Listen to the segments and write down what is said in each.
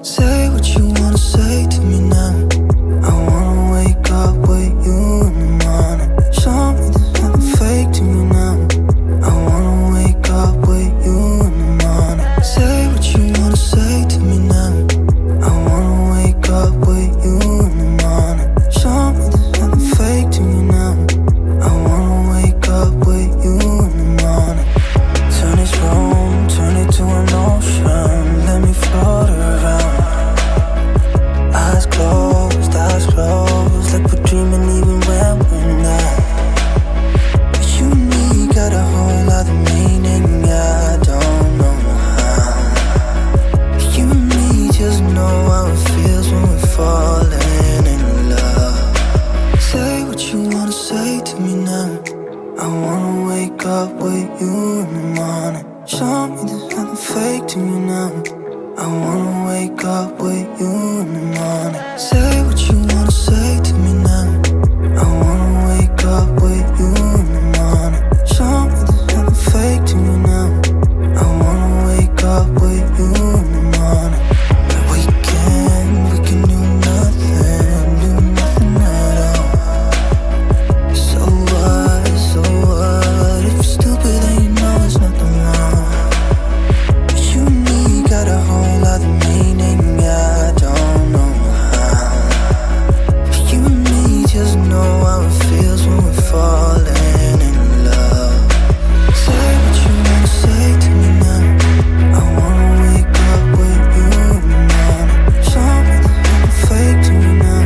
Say what you wanna say to me now. I wanna wake up with you in the morning. Show me there's nothing fake to me now. I wanna wake up with you in the morning. Say what you wanna say to me now. I wanna wake up with you in the morning. Show me there's nothing fake to me now. I wanna wake up with you in the morning. Turn this room, turn it to an ocean. Let me float around. Eyes closed, like we're dreaming even when we're not. You and me got a whole lot of meaning, I don't know how. You and me just know how it feels when we're falling in love. Say what you wanna say to me now. I wanna wake up with you in the morning. Show me there's nothing fake to me now. I wanna wake up with you in the morning. Say what you wanna say to me now. I wanna wake up with you in the morning. Show me there's nothing fake to me now. I wanna wake up with you in the morning. We can do nothing at all. So what, if you're stupid then you know there's nothing wrong. You and me got a whole lot of meaning, I don't know how. You and me just know how it feels when we're falling in love. Say what you wanna say to me now. I wanna wake up with you in the morning. Show me there's nothing fake to me now.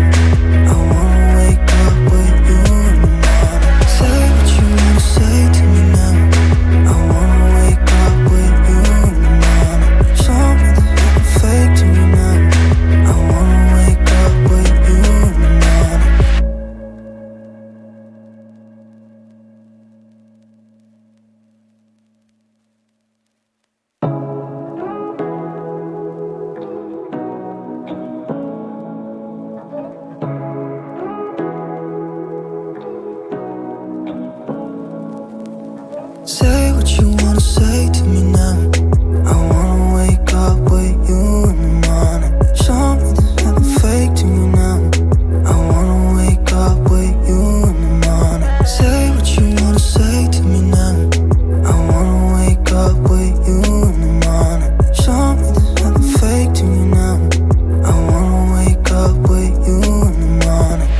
I wanna wake up with you in the morning. Say what you wanna say to me now. I wanna wake up with you in the morning. Show me there's nothing fake to me now. I wanna wake up with you in the morning. Say what you wanna say to me now. I wanna wake up with you in the morning. Show me there's nothing fake to me now. I wanna wake up with you in the morning. Say what you wanna say to me now. I wanna wake up with you in the morning. Show me there's nothing fake to me now. I wanna wake up with you in the morning.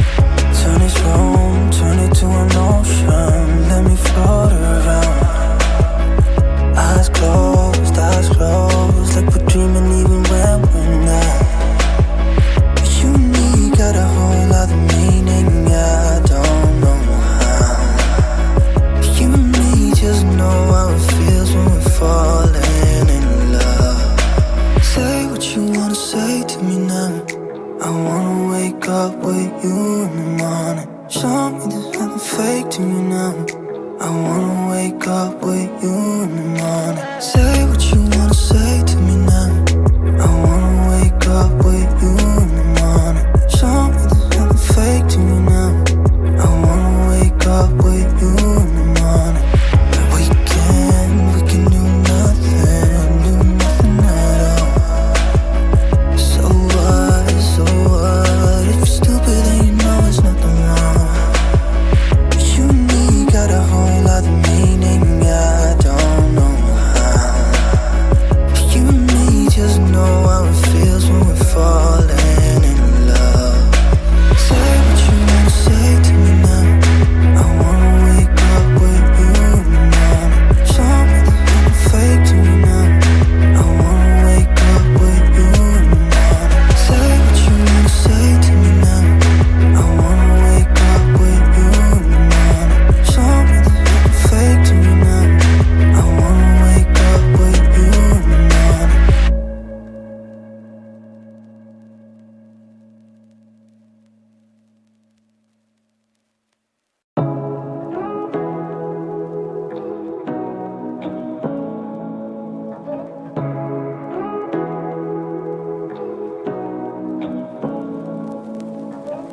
Turn this room, turn it to an ocean. Let me float around. Eyes closed, like we're dreaming even when we're not. You and me got a whole lot of meaning, I don't know how. You and me just know how it feels when we're falling in love. Say what you wanna say to me now. I wanna wake up with you in the morning. Show me there's nothing fake to me now. I wanna wake up with you in the morning. Say what you wanna say to me now. I wanna wake up with you in the morning. Show me there's nothing fake to me now. I wanna wake up with you in the morning. We can do nothing at all. So what, if you're stupid then you know there's nothing wrong. You and me got a whole lot of meaning, I don't know how. You and me just know how it feels when we're falling in love. Say what you wanna say to me now. I wanna wake up with you in the morning. Show me there's nothing fake to me now. I wanna wake up with you in the morning. Say what you wanna say to me now. I wanna wake up with you in the morning. Show me there's nothing fake to me now. I wanna wake up with you in the morning.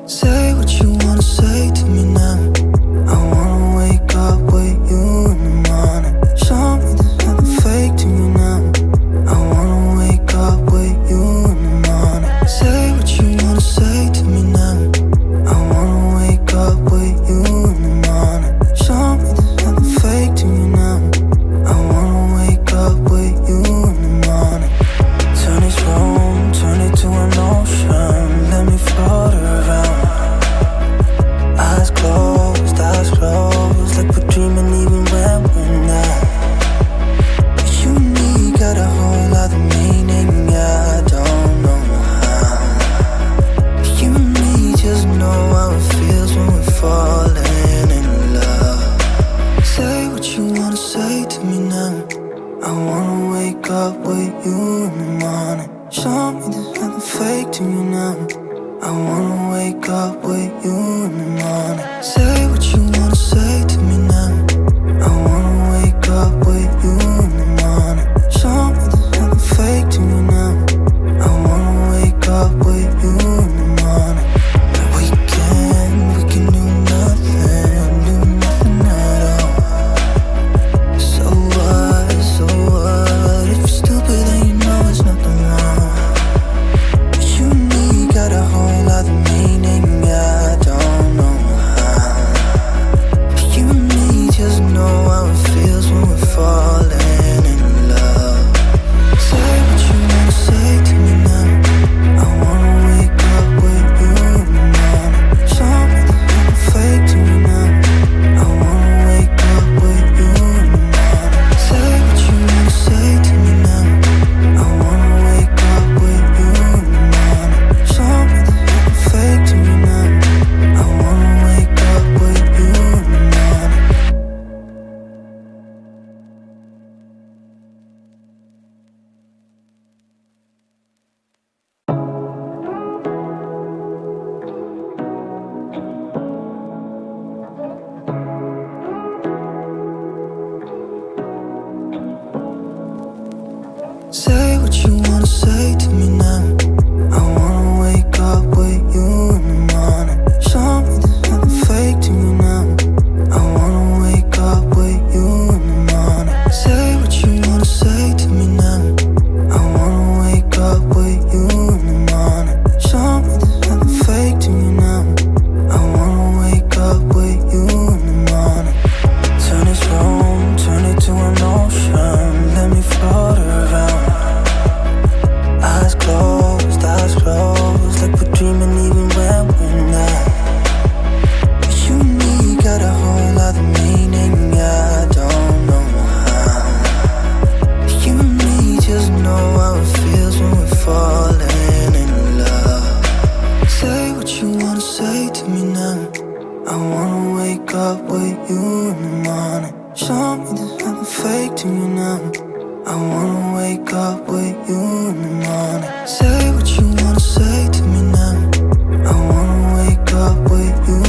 Say what you wanna say to me now. I wanna wake up with you in the morning. Show me there's nothing fake to me now. I wanna wake up with you in the morning. Say what you wanna say to me now. I wanna wake up with you in the morning. Show me there's nothing fake to me now. I wanna wake up with you in the morning. Say what you wanna say to me now. I wanna wake up with you in the morning. Show me there's nothing fake to me now. I wanna wake up with you in the morning. We can do nothing at all. So what? If you're stupid then you know it's nothing wrong. But you and me got a whole other meaning, I don't know how. But you and me just know how it feels when we're falling in love. Say what you wanna say to me now. I wanna wake up with you in the morning. Show me there's nothing fake to me now. I wanna wake up with you in the morning. Say what you wanna say to me now. I wanna wake up with you in the morning. Show me there's nothing fake to me now. I wanna wake up with you in the morning. Say what you wanna say to me now. I wanna wake up with you in the morning. Show me there's nothing fake to me now. I wanna wake up with you in the morning. Say what you wanna say to me now. I wanna wake up with you in the morning. Show me there's nothing fake to me now. I wanna wake up with you in the morning. Turn this room, turn it to an ocean. Let me float around. Eyes closed, like we're dreaming even when we're not. But you and me got a whole other meaning, I don't know how. But you and me just know how it feels when we're falling in love. Say what you wanna say to me now. I wanna wake up with you in the morning. Show me there's nothing fake to me now. I wanna wake up with you in the morning. Say what you wanna say to me now. I wanna wake up with you